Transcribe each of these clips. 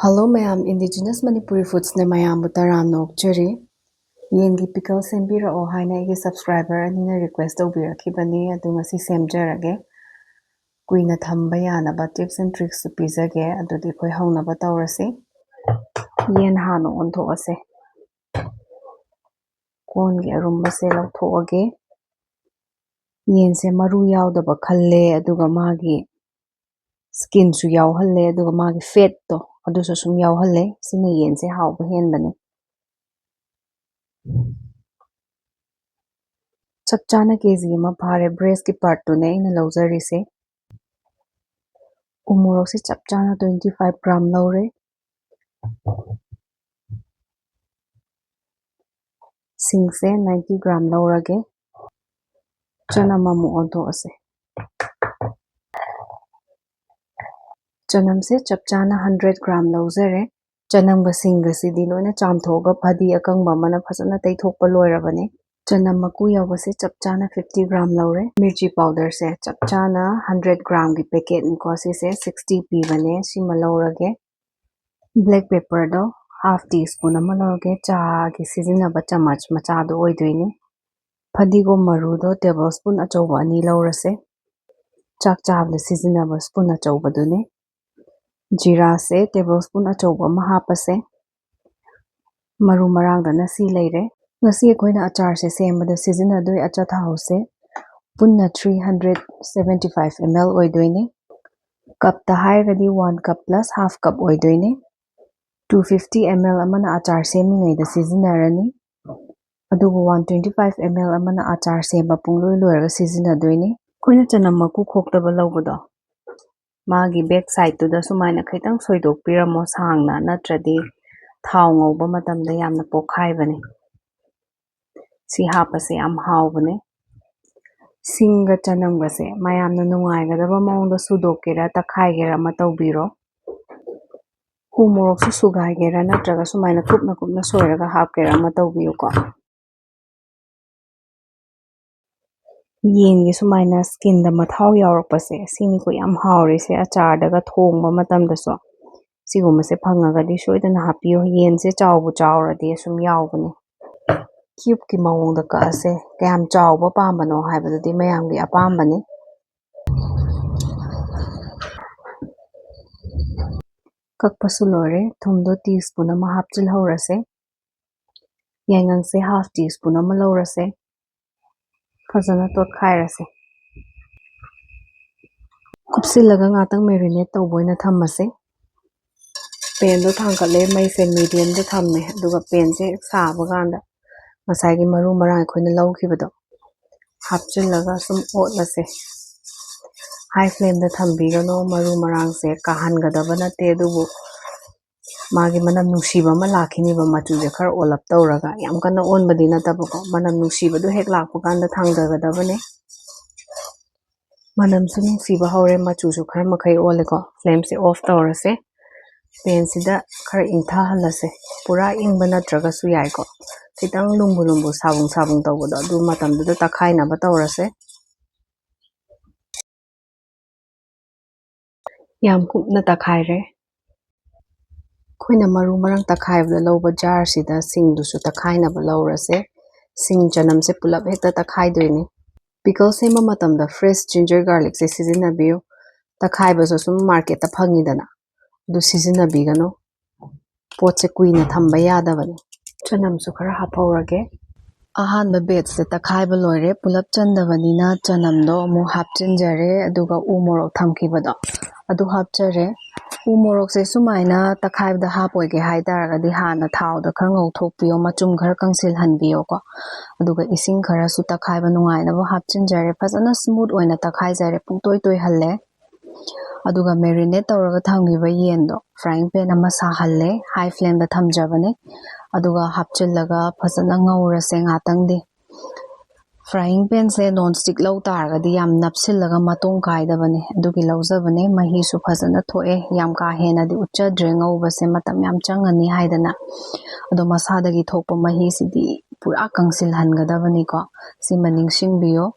Hello mayam, indigenous Manipuri foods ne mayam butaram nokchari. Yengi pickle sembira o haina igi subscriber anina request tawbirakibani adu ngasi semjarage. Kuina thamba yanaba tips and tricks to pizage adudi khoi haunaba tawrasi. Yen hano onthoase. Kongi arumba se lauthoage. Yen se maru yawdaba khalle aduga magi skin su yawhalle aduga magi fat to adusa sum yawhalle sina yen se hawba henbani. Chap chana kg ma phare breast ki part to ne ina lawjari se. Umurok se chap chana 25 gram lawre. Sing se 90 gram lawrage. Chana mamu onto ase. Chanam se chap chana 100 gram lawjare. Chanam ga sing ga si di loina chamthoga phadi akang mamana phasana taithokpa loirabane. Chanam maku yawa se chap chana 50 gram lawre. Mirchi powder se chap chana 100 gram ki packet niko se 60 p bane si malawrage. Black pepper do half teaspoon amalawrage cha ki sizinaba chamach macha do oidoini. Phadigo maru do tablespoon achauba ani lawrase. Chak chabla sizinaba spoon achauba dune. Jira se tablespoon achauba mahapase. Maru marang da nasi leire. Ngasi akoina achar se sembada sizinadoi achathaw se punna 375 ml oidoini. Cup ta hairadi 1 cup plus half cup oidoini. 250 ml amana achar semingai da sizinarani. Adugo 125 ml amana achar semba pungloi loiraga sizinadoi. Koina chanam maku khoktaba lawbado. Magi back side to da sumaina khaitang soidokpiramo sangna natradi thaw ngawba matamda yamna pokhaibani. Si hapase yam hawbane. Singa chanamga se mayamna nungaigadaba maungda sudokera takhaigera matawbiro. Humorok su sugaigera natraga sumaina kupna soiraga hapkera matawbiyuko. Yengi sumaina skin da mathaw yawrakpase sini ko yam hawre se achar daga thongba matamda so siguma se phangagadi soidana hapiyo yen se chawbu chawradi sum yawbane. Cube ki mawongda ka ase kayam chawba pambano haibadadi mayamgi apambane. Kakpasu lore thumdo teaspoon ama hapchil hawrase. Yangang se half teaspoon ama lawrase. Fazana tot khairase. Kupsilaga ngatang marinate tawboina thammase. Pen do thangkale mai se medium da thamme aduga pen se saaba ganda masagi maru marang khoina lawkhibado hapchillaga sum otlase. High flame da thambigano maru marang se kahangadaba nate adubu magi manam nungsiba ma lakhiniba machuje khar olap tawraga yam kana onbadi natabako manam nungsiba du hek lakpa ganda thangdagadabane. Manam su nungsiba hawre machuju khar makhai oleko flame se off tawrase. Pen sida khar ingtha halase pura ingba natraga su yaiko khitang lumbu sabung tawbado adu matamda takhainaba tawrase. Yam kupna takhaire. Khoina maru marang takhaibada lawba jar sida singdusu takhainaba lawrase. Sing chanam se pulap hekta takhaidoini. Pickle sema matamda fresh ginger garlic se sizinabiyo. Takhaibaso sum market ta phangidana. Du sizinabigano. Potse kuina thamba yadabani. Chanam su khara haphawrage. Ahanba batch se takhaiba loire pulap chandabanina chanamdo mu hapchinjare aduga umorok thamkibado. Adu hapchare. Umorok se sumaina takhaibda hapoige haidaragadi hana thawda khar ngawthokpiyo machum khar kangsil hanbiyo ko. Aduga ising khara su takhaiba nungainaba hapchinjare fazana smooth oina takhaijare pungtoi halle. Aduga marinate tawraga thamgiba yendo frying pan ama sahalle high flame da thamjabane. Aduga hapchillaga fazana ngawrase ngatangdi. Frying pan se non-stick law taragadi yam napsillaga matong kaidabane adugi lawjabane mahi su fazana thoe yam ka hena di uchadre ngawbase matam yam changani haidana ado masadagi thokpa mahi sidi pura kangsil hangadabani ko sima ningsingbiyo.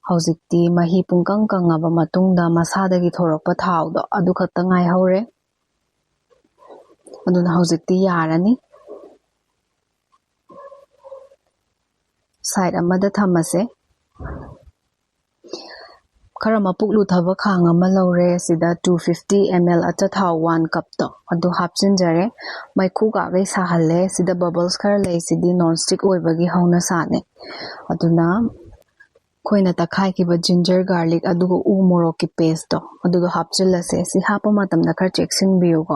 Haujikti mahi pungkang kangaba matungda masadagi thorakpa thawdo adu khakta ngai hawre. ꯑꯗꯨꯅ ꯍꯧꯖꯤꯛꯇꯤ ꯌꯥꯔꯅꯤ side ꯑꯃꯗ ꯊꯝꯃꯁꯦ ꯈꯔ ꯃꯄꯨꯛ ꯂꯨꯊꯕ ꯈꯥꯡ ꯑꯃ ꯂꯧꯔꯦ ꯁꯤꯗ 250 ml ꯑꯆꯥꯊꯥꯎ 1 ꯀꯞꯇꯣ ꯑꯗꯨ ꯍꯥꯞꯆꯤꯟꯖꯔꯦ ꯃꯩꯈꯨ ꯀꯥꯒꯩ ꯁꯥꯍꯜꯂꯦ ꯁꯤꯗ ꯕꯕꯜꯁ ꯈꯔ ꯂꯩꯁꯤꯗꯤ ꯅꯣꯟ ꯁ꯭ꯇꯤꯛ ꯑꯣꯏꯕꯒꯤ ꯍꯧꯅꯁꯥꯅꯦ ꯑꯗꯨꯅ ꯑꯩꯈꯣꯏꯅ ꯇꯛꯈꯥꯏꯈꯤꯕ ꯖꯤꯟꯖꯔ ꯒꯥꯔꯂꯤꯛ ꯑꯗꯨꯒ ꯎ ꯃꯣꯔꯣꯛꯀꯤ ꯄꯦꯁꯇꯣ ꯑꯗꯨꯗꯣ ꯍꯥꯞꯆꯤꯜꯂꯁꯦ ꯁꯤ ꯍꯥꯞꯄ ꯃꯇꯝꯗ ꯈꯔ ꯆꯦꯛꯁꯤꯟꯕꯤꯌꯨꯀꯣ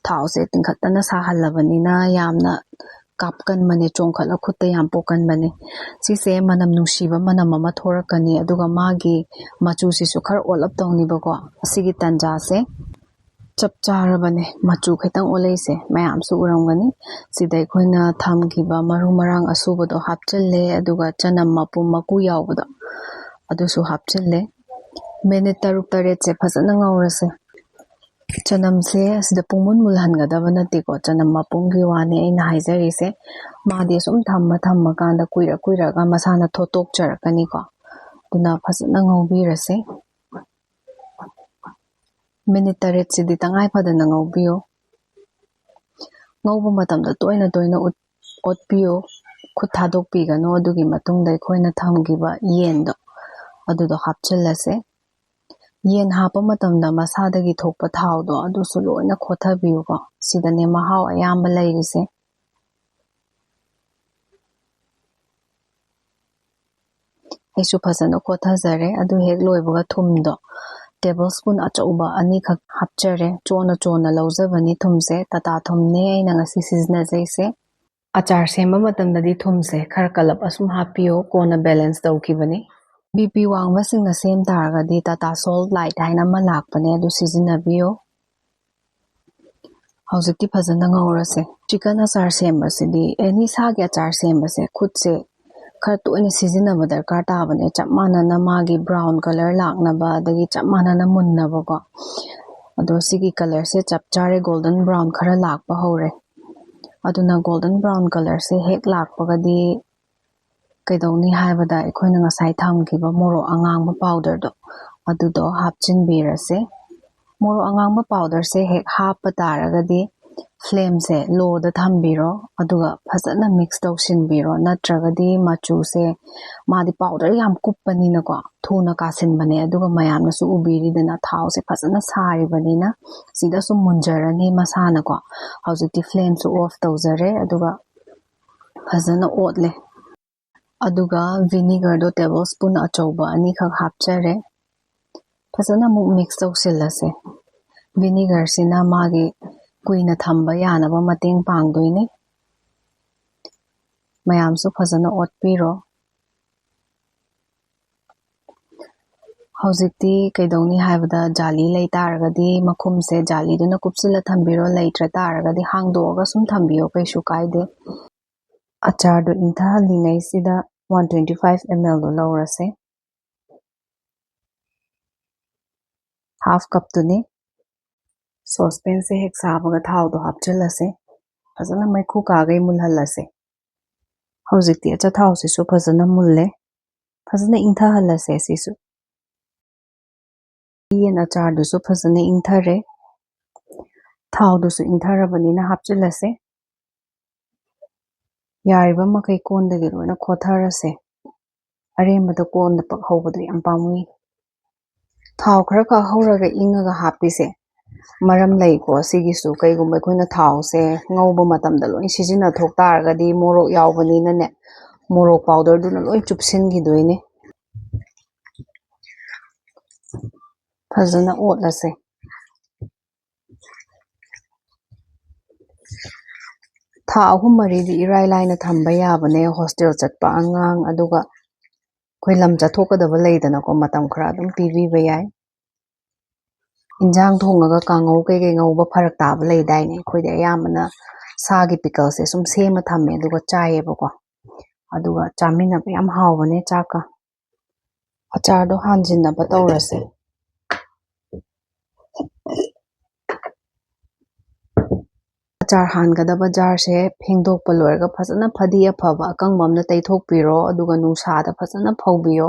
ꯊꯥꯎꯁꯦ ꯇꯤꯡꯈꯠꯇꯅ ꯁꯥꯍꯜꯂꯕꯅꯤꯅ ꯌꯥꯝꯅ ꯀꯥꯞꯀꯟꯕꯅꯦ ꯆꯣꯡꯈꯠꯂ ꯈꯨꯠꯇ ꯌꯥꯝ ꯄꯣꯛꯀꯟꯕꯅꯦ ꯁꯤꯁꯦ ꯃꯅꯝ ꯅꯨꯡꯁꯤꯕ ꯃꯅꯝ ꯑꯃ ꯊꯣꯔꯛꯀꯅꯤ ꯑꯗꯨꯒ ꯃꯥꯒꯤ ꯃꯆꯨꯁꯤꯁꯨ ꯈꯔ ꯑꯣꯜꯂꯞ ꯇꯧꯅꯤꯕꯀꯣ ꯑꯁꯤꯒꯤ ꯇꯟꯖꯥꯁꯦ ꯆꯞ ꯆꯥꯔꯕꯅꯦ ꯃꯆꯨ ꯈꯤꯇꯪ ꯑꯣꯜꯂꯛꯏꯁꯦ ꯃꯌꯥꯝꯁꯨ ꯎꯔꯝꯒꯅꯤ ꯁꯤꯗ ꯑꯩꯈꯣꯏꯅ ꯊꯝꯈꯤꯕ ꯃꯔꯨ ꯃꯔꯥꯡ ꯑꯁꯨꯕꯗꯣ ꯍꯥꯞꯆꯤꯜꯂꯦ ꯑꯗꯨꯒ ꯆꯅꯝ ꯃꯄꯨꯝ ꯃꯀꯨ ꯌꯥꯎꯕꯗꯣ ꯑꯗꯨꯁꯨ ꯍꯥꯞꯆꯤꯜꯂꯦ ꯃꯤꯅꯤꯠ 6-7ꯁꯦ ꯐꯖꯅ ꯉꯧꯔꯁꯦ ꯆꯅꯝꯁꯦ ꯑꯁꯤꯗ ꯄꯨꯡꯃꯨꯟ ꯃꯨꯜꯍꯟꯒꯗꯕ ꯅꯠꯇꯦꯀꯣ ꯆꯅꯝ ꯃꯄꯨꯝꯒꯤ ꯋꯥꯅꯤ ꯑꯩꯅ ꯍꯥꯏꯖꯔꯤꯁꯦ ꯃꯥꯗꯤ ꯁꯨꯝ ꯊꯝꯃꯀꯥꯟꯗ ꯀꯨꯏꯔꯒ ꯃꯁꯥꯅ ꯊꯣꯠꯇꯣꯛꯆꯔꯛꯀꯅꯤꯀꯣ ꯑꯗꯨꯅ ꯐꯖꯅ ꯉꯧꯕꯤꯔꯁꯦ ꯃꯤꯅꯤꯠ 8ꯁꯤꯗꯤ ꯇꯉꯥꯏ ꯐꯗꯅ ꯉꯧꯕꯤꯌꯨ ꯉꯧꯕ ꯃꯇꯝꯗ ꯇꯣꯏꯅ ꯑꯣꯠꯄꯤꯌꯨ ꯈꯨꯠ ꯊꯥꯗꯣꯛꯄꯤꯒꯅꯨ ꯑꯗꯨꯒꯤ ꯃꯇꯨꯡꯗ ꯑꯩꯈꯣꯏꯅ ꯊꯝꯈꯤꯕ ꯌꯦꯟꯗꯣ ꯑꯗꯨꯗꯣ ꯍꯥꯞꯆꯤꯜꯂꯁꯦ ꯌꯦꯟ ꯍꯥꯞꯄ ꯃꯇꯝꯗ ꯃꯁꯥꯗꯒꯤ ꯊꯣꯛꯄ ꯊꯥꯎꯗꯣ ꯑꯗꯨꯁꯨ ꯂꯣꯏꯅ ꯈꯣꯊꯕꯤꯌꯨꯀꯣ ꯁꯤꯗꯅꯦ ꯃꯍꯥꯎ ꯑꯌꯥꯝꯕ ꯂꯩꯔꯤꯁꯦ ꯑꯩꯁꯨ ꯐꯖꯅ ꯈꯣꯊꯖꯔꯦ ꯑꯗꯨ ꯍꯦꯛ ꯂꯣꯏꯕꯒ ꯊꯨꯝꯗꯣ ꯇꯦꯕꯜ ꯁ꯭ꯄꯨꯟ ꯑꯆꯧꯕ 2ꯈꯛ ꯍꯥꯞꯆꯔꯦ ꯆꯣꯅ ꯂꯧꯖꯕꯅꯤ ꯊꯨꯝꯁꯦ ꯇꯥꯇꯥ ꯊꯨꯝꯅꯦ ꯑꯩꯅ ꯉꯁꯤ ꯁꯤꯖꯤꯟꯅꯖꯩꯁꯦ ꯑꯆꯥꯔ ꯁꯦꯝꯕ ꯃꯇꯝꯗꯗꯤ ꯊꯨꯝꯁꯦ ꯈꯔ ꯀꯜꯂꯞ ꯑꯁꯨꯝ ꯍꯥꯞꯄꯤꯌꯣ ꯀꯣꯟꯅ ꯕꯦꯂꯦꯟꯁ ꯇꯧꯈꯤꯕꯅꯤ BP ꯋꯥꯡꯕꯁꯤꯡꯅ ꯁꯦꯝ ꯇꯥꯔꯒꯗꯤ ꯇꯥꯇꯥ ꯁꯣꯜꯠ ꯂꯥꯏꯠ ꯍꯥꯏꯅ ꯑꯃ ꯂꯥꯛꯄꯅꯦ ꯑꯗꯨ ꯁꯤꯖꯤꯟꯅꯕꯤꯌꯣ ꯍꯧꯖꯤꯛꯇꯤ ꯐꯖꯅ ꯉꯧꯔꯁꯦ ꯆꯤꯀꯟ ꯑꯆꯥꯔ ꯁꯦꯝꯕꯁꯤꯗꯤ ꯑꯦꯅꯤ ꯁꯥꯒꯤ ꯑꯆꯥꯔ ꯁꯦꯝꯕꯁꯦ ꯈꯨꯠꯁꯦ ꯈꯔ ꯇꯣꯏꯅ ꯁꯤꯖꯤꯟꯅꯕ ꯗꯔꯀꯥꯔ ꯇꯥꯕꯅꯦ ꯆꯞ ꯃꯥꯟꯅꯅ ꯃꯥꯒꯤ ꯕ꯭ꯔꯥꯎꯟ ꯀꯂꯔ ꯂꯥꯛꯅꯕ ꯑꯗꯒꯤ ꯆꯞ ꯃꯥꯟꯅꯅ ꯃꯨꯟꯅꯕꯀꯣ ꯑꯗꯣ ꯁꯤꯒꯤ ꯀꯂꯔꯁꯦ ꯆꯞ ꯆꯥꯔꯦ ꯒꯣꯜꯗꯟ ꯕ꯭ꯔꯥꯎꯟ ꯈꯔ ꯂꯥꯛꯄ ꯍꯧꯔꯦ ꯑꯗꯨꯅ ꯒꯣꯜꯗꯟ ꯕ꯭ꯔꯥꯎꯟ ꯀꯂꯔꯁꯦ ꯍꯦꯛ ꯂꯥꯛꯄꯒꯗꯤ ꯀꯩꯗꯧꯅꯤ ꯍꯥꯏꯕꯗ ꯑꯩꯈꯣꯏꯅ ꯉꯁꯥꯏ ꯊꯝꯈꯤꯕ ꯃꯣꯔꯣꯛ ꯑꯉꯥꯡꯕ ꯄꯥꯎꯗꯔꯗꯣ ꯑꯗꯨꯗꯣ ꯍꯥꯞꯆꯤꯟꯕꯤꯔꯁꯦ ꯃꯣꯔꯣꯛ ꯑꯉꯥꯡꯕ ꯄꯥꯎꯗꯔꯁꯦ ꯍꯦꯛ ꯍꯥꯞꯄ ꯇꯥꯔꯒꯗꯤ ꯐ꯭ꯂꯦꯝꯁꯦ ꯂꯣꯗ ꯊꯝꯕꯤꯔꯣ ꯑꯗꯨꯒ ꯐꯖꯅ ꯃꯤꯛꯁ ꯇꯧꯁꯤꯟꯕꯤꯔꯣ ꯅꯠꯇ꯭ꯔꯒꯗꯤ ꯃꯆꯨꯁꯦ ꯃꯥꯗꯤ ꯄꯥꯎꯗꯔ ꯌꯥꯝ ꯀꯨꯞꯄꯅꯤꯅꯀꯣ ꯊꯨꯅ ꯀꯥꯁꯤꯟꯕꯅꯦ ꯑꯗꯨꯒ ꯃꯌꯥꯝꯅꯁꯨ ꯎꯕꯤꯔꯤꯗꯅ ꯊꯥꯎꯁꯦ ꯐꯖꯅ ꯁꯥꯔꯤꯕꯅꯤꯅ ꯁꯤꯗ ꯁꯨꯝ ꯃꯨꯟꯖꯔꯅꯤ ꯃꯁꯥꯅꯀꯣ ꯍꯧꯖꯤꯛꯇꯤ ꯐ꯭ꯂꯦꯝꯁꯨ ꯑꯣꯐ ꯇꯧꯖꯔꯦ ꯑꯗꯨꯒ ꯐꯖꯅ ꯑꯣꯠꯂꯦ ꯑꯗꯨꯒ ꯚꯤꯅꯤꯒꯔꯗꯣ ꯇꯦꯕꯜ ꯁ꯭ꯄꯨꯟ ꯑꯆꯧꯕ 2ꯈꯛ ꯍꯥꯞꯆꯔꯦ ꯐꯖꯅ ꯑꯃꯨꯛ ꯃꯤꯛꯁ ꯇꯧꯁꯤꯜꯂꯁꯦ ꯚꯤꯅꯤꯒꯔꯁꯤꯅ ꯃꯥꯒꯤ ꯀꯨꯏꯅ ꯊꯝꯕ ꯌꯥꯅꯕ ꯃꯇꯦꯡ ꯄꯥꯡꯗꯣꯏꯅꯤ ꯃꯌꯥꯝꯁꯨ ꯐꯖꯅ ꯑꯣꯠꯄꯤꯔꯣ ꯍꯧꯖꯤꯛꯇꯤ ꯀꯩꯗꯧꯅꯤ ꯍꯥꯏꯕꯗ ꯖꯥꯂꯤ ꯂꯩ ꯇꯥꯔꯒꯗꯤ ꯃꯈꯨꯝꯁꯦ ꯖꯥꯂꯤꯗꯨꯅ ꯀꯨꯞꯁꯤꯜꯂ ꯊꯝꯕꯤꯔꯣ ꯂꯩꯇ꯭ꯔ ꯇꯥꯔꯒꯗꯤ ꯍꯥꯡꯗꯣꯛꯑꯒ ꯁꯨꯝ ꯊꯝꯕꯤꯌꯣ ꯀꯩꯁꯨ ꯀꯥꯏꯗꯦ ꯑꯆꯥꯔꯗꯣ ꯏꯪꯊꯍꯜꯂꯤꯉꯩꯁꯤꯗ 125 mlꯗꯣ ꯂꯧꯔꯁꯦ ꯍꯥꯐ ꯀꯞꯇꯨꯅꯤ ꯁꯣꯁꯄꯦꯟꯁꯦ ꯍꯦꯛ ꯁꯥꯕꯒ ꯊꯥꯎꯗꯣ ꯍꯥꯞꯆꯤꯜꯂꯁꯦ ꯐꯖꯅ ꯃꯩꯈꯨ ꯀꯥꯒꯩ ꯃꯨꯜꯍꯜꯂꯁꯦ ꯍꯧꯖꯤꯛꯇꯤ ꯑꯆꯥꯊꯥꯎꯁꯤꯁꯨ ꯐꯖꯅ ꯃꯨꯜꯂꯦ ꯐꯖꯅ ꯏꯪꯊꯍꯜꯂꯁꯦ ꯁꯤꯁꯨ ꯌꯦꯟ ꯑꯆꯥꯔꯗꯨꯁꯨ ꯐꯖꯅ ꯏꯪꯊꯔꯦ ꯊꯥꯎꯗꯨꯁꯨ ꯏꯪꯊꯔꯕꯅꯤꯅ ꯍꯥꯞꯆꯤꯜꯂꯁꯦ ꯌꯥꯔꯤꯕ ꯃꯈꯩ ꯀꯣꯟꯗꯒꯤ ꯂꯣꯏꯅ ꯈꯣꯊꯔꯁꯦ ꯑꯔꯦꯝꯕꯗ ꯀꯣꯟꯗ ꯄꯛꯍꯧꯕꯗꯣ ꯌꯥꯝ ꯄꯥꯝꯃꯨꯏ ꯊꯥꯎ ꯈꯔ ꯈꯛ ꯍꯧꯔꯒ ꯏꯪꯉꯒ ꯍꯥꯞꯄꯤꯁꯦ ꯃꯔꯝ ꯂꯩꯀꯣ ꯁꯤꯒꯤꯁꯨ ꯀꯩꯒꯨꯝꯕ ꯑꯩꯈꯣꯏꯅ ꯊꯥꯎꯁꯦ ꯉꯧꯕ ꯃꯇꯝꯗ ꯂꯣꯏ ꯁꯤꯖꯤꯟꯅꯊꯣꯛ ꯇꯥꯔꯒꯗꯤ ꯃꯣꯔꯣꯛ ꯌꯥꯎꯕꯅꯤꯅꯅꯦ ꯃꯣꯔꯣꯛ ꯄꯥꯎꯗꯔꯗꯨꯅ ꯂꯣꯏ ꯆꯨꯞꯁꯤꯟꯈꯤꯗꯣꯏꯅꯦ ꯐꯖꯅ ꯑꯣꯠꯂꯁꯦ ꯊꯥ 3-4ꯗꯤ ꯏꯔꯥꯏ ꯂꯥꯏꯅ ꯊꯝꯕ ꯌꯥꯕꯅꯦ ꯍꯣꯁꯇꯦꯜ ꯆꯠꯄ ꯑꯉꯥꯡ ꯑꯗꯨꯒ ꯑꯩꯈꯣꯏ ꯂꯝ ꯆꯠꯊꯣꯛꯀꯗꯕ ꯂꯩꯗꯅꯀꯣ ꯃꯇꯝ ꯈꯔ ꯑꯗꯨꯝ ꯄꯤꯕꯤꯕ ꯌꯥꯏ ꯏꯟꯖꯥꯡ ꯊꯣꯡꯉꯒ ꯀꯥꯡꯉꯧ ꯀꯩꯀꯩ ꯉꯧꯕ ꯐꯔꯛ ꯇꯥꯕ ꯂꯩꯗꯥꯏꯅꯦ ꯑꯩꯈꯣꯏꯗꯤ ꯑꯌꯥꯝꯕꯅ ꯁꯥꯒꯤ ꯄꯤꯀꯜꯁꯦ ꯁꯨꯝ ꯁꯦꯝꯃ ꯊꯝꯃꯦ ꯑꯗꯨꯒ ꯆꯥꯏꯌꯦꯕꯀꯣ ꯑꯗꯨꯒ ꯆꯥꯃꯤꯟꯅꯕ ꯌꯥꯝ ꯍꯥꯎꯕꯅꯦ ꯆꯥꯛꯀ ꯑꯆꯥꯔꯗꯣ ꯍꯥꯟꯖꯤꯟꯅꯕ ꯇꯧꯔꯁꯦ ꯑꯆꯥꯔ ꯍꯥꯟꯒꯗꯕ ꯖꯥꯔꯁꯦ ꯐꯦꯡꯗꯣꯛꯄ ꯂꯣꯏꯔꯒ ꯐꯖꯅ ꯐꯗꯤ ꯑꯐꯕ ꯑꯀꯪꯕ ꯑꯃꯅ ꯇꯩꯊꯣꯛꯄꯤꯔꯣ ꯑꯗꯨꯒ ꯅꯨꯡꯁꯥꯗ ꯐꯖꯅ ꯐꯧꯕꯤꯌꯣ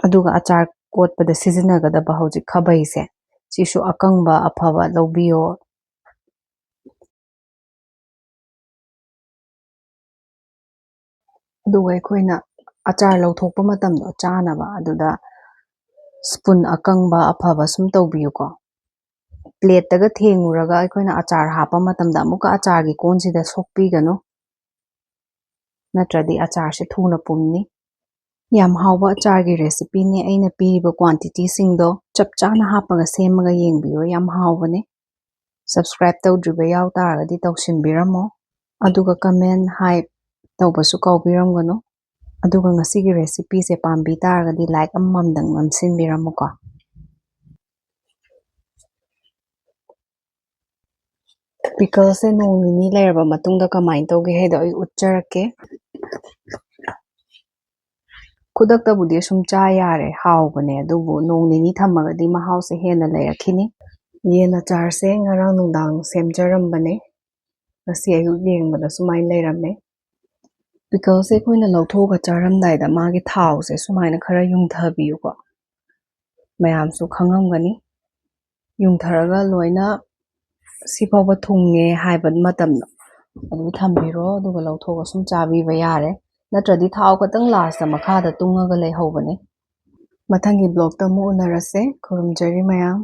ꯑꯗꯨꯒ ꯑꯆꯥꯔ ꯀꯣꯠꯄꯗ ꯁꯤꯖꯤꯟꯅꯒꯗꯕ ꯍꯧꯖꯤꯛ ꯈꯥꯕꯩꯁꯦ ꯁꯤꯁꯨ ꯑꯀꯪꯕ ꯑꯐꯕ ꯂꯧꯕꯤꯌꯣ ꯑꯗꯨꯒ ꯑꯩꯈꯣꯏꯅ ꯑꯆꯥꯔ ꯂꯧꯊꯣꯛꯄ ꯃꯇꯝꯗꯣ ꯆꯥꯅꯕ ꯑꯗꯨꯗ ꯁ꯭ꯄꯨꯟ ꯑꯀꯪꯕ ꯑꯐꯕ ꯁꯨꯝ ꯇꯧꯕꯤꯌꯨꯀꯣ ꯄ꯭ꯂꯦꯠꯇꯒ ꯊꯦꯡꯉꯨꯔꯒ ꯑꯩꯈꯣꯏꯅ ꯑꯆꯥꯔ ꯍꯥꯞꯄ ꯃꯇꯝꯗ ꯑꯃꯨꯛꯀ ꯑꯆꯥꯔꯒꯤ ꯀꯣꯟꯁꯤꯗ ꯁꯣꯛꯄꯤꯒꯅꯨ ꯅꯠꯇ꯭ꯔꯗꯤ ꯑꯆꯥꯔꯁꯦ ꯊꯨꯅ ꯄꯨꯝꯅꯤ ꯌꯥꯝ ꯍꯥꯎꯕ ꯑꯆꯥꯔꯒꯤ ꯔꯦꯁꯤꯄꯤꯅꯤ ꯑꯩꯅ ꯄꯤꯔꯤꯕ ꯀ꯭ꯋꯥꯟꯇꯤꯇꯤꯁꯤꯡꯗꯣ ꯆꯞ ꯆꯥꯅ ꯍꯥꯞꯄꯒ ꯁꯦꯝꯃꯒ ꯌꯦꯡꯕꯤꯌꯣ ꯌꯥꯝ ꯍꯥꯎꯕꯅꯦ ꯁꯕꯁꯀ꯭ꯔꯥꯏꯕ ꯇꯧꯗ꯭ꯔꯤꯕ ꯌꯥꯎ ꯇꯥꯔꯒꯗꯤ ꯇꯧꯁꯤꯟꯕꯤꯔꯝꯃꯣ ꯑꯗꯨꯒ ꯀꯃꯦꯟ ꯍꯥꯏꯞ ꯇꯧꯕꯁꯨ ꯀꯥꯎꯕꯤꯔꯝꯒꯅꯨ ꯑꯗꯨꯒ ꯉꯁꯤꯒꯤ ꯔꯦꯁꯤꯄꯤꯁꯦ ꯄꯥꯝꯕꯤ ꯇꯥꯔꯒꯗꯤ ꯂꯥꯏꯛ ꯑꯃꯃꯝꯗꯪ ꯅꯝꯁꯤꯟꯕꯤꯔꯝꯃꯨꯀꯣ ꯄꯤꯀꯜꯁꯦ ꯅꯣꯡ ꯅꯤꯅꯤ ꯂꯩꯔꯕ ꯃꯇꯨꯡꯗ ꯀꯃꯥꯏꯅ ꯇꯧꯒꯦ ꯍꯥꯏꯗꯣ ꯑꯩ ꯎꯠꯆꯔꯛꯀꯦ ꯈꯨꯗꯛꯇꯕꯨꯗꯤ ꯁꯨꯝ ꯆꯥ ꯌꯥꯔꯦ ꯍꯥꯎꯕꯅꯦ ꯑꯗꯨꯕꯨ ꯅꯣꯡ ꯅꯤꯅꯤ ꯊꯝꯃꯒꯗꯤ ꯃꯍꯥꯎꯁꯦ ꯍꯦꯟꯅ ꯂꯩꯔꯛꯈꯤꯅꯤ ꯌꯦꯟ ꯑꯆꯥꯔꯁꯦ ꯉꯔꯥꯡ ꯅꯨꯡꯗꯥꯡ ꯁꯦꯝꯖꯔꯝꯕꯅꯦ ꯉꯁꯤ ꯑꯌꯨꯛ ꯌꯦꯡꯕꯗ ꯁꯨꯃꯥꯏꯅ ꯂꯩꯔꯝꯃꯦ ꯄꯤꯀꯜꯁꯦ ꯑꯩꯈꯣꯏꯅ ꯂꯧꯊꯣꯛꯑꯒ ꯆꯥꯔꯝꯗꯥꯏꯗ ꯃꯥꯒꯤ ꯊꯥꯎꯁꯦ ꯁꯨꯃꯥꯏꯅ ꯈꯔ ꯌꯨꯡꯊꯕꯤꯌꯨꯀꯣ ꯃꯌꯥꯝꯁꯨ ꯈꯪꯉꯝꯒꯅꯤ ꯌꯨꯡꯊꯔꯒ ꯂꯣꯏꯅ ꯁꯤꯐꯥꯎꯕ ꯊꯨꯡꯉꯦ ꯍꯥꯏꯕ ꯃꯇꯝꯗꯣ ꯑꯗꯨ ꯊꯝꯕꯤꯔꯣ ꯑꯗꯨꯒ ꯂꯧꯊꯣꯛꯑꯒ ꯁꯨꯝ ꯆꯥꯕꯤꯕ ꯌꯥꯔꯦ ꯅꯠꯇ꯭ꯔꯗꯤ ꯊꯥꯎ ꯈꯛꯇꯪ ꯂꯥꯁꯇ ꯃꯈꯥꯗ ꯇꯨꯡꯉꯒ ꯂꯩꯍꯧꯕꯅꯦ ꯃꯊꯪꯒꯤ ꯕ꯭ꯂꯣꯛꯇ ꯑꯃꯨꯛ ꯎꯅꯔꯁꯦ ꯈꯨꯔꯨꯝꯖꯔꯤ ꯃꯌꯥꯝ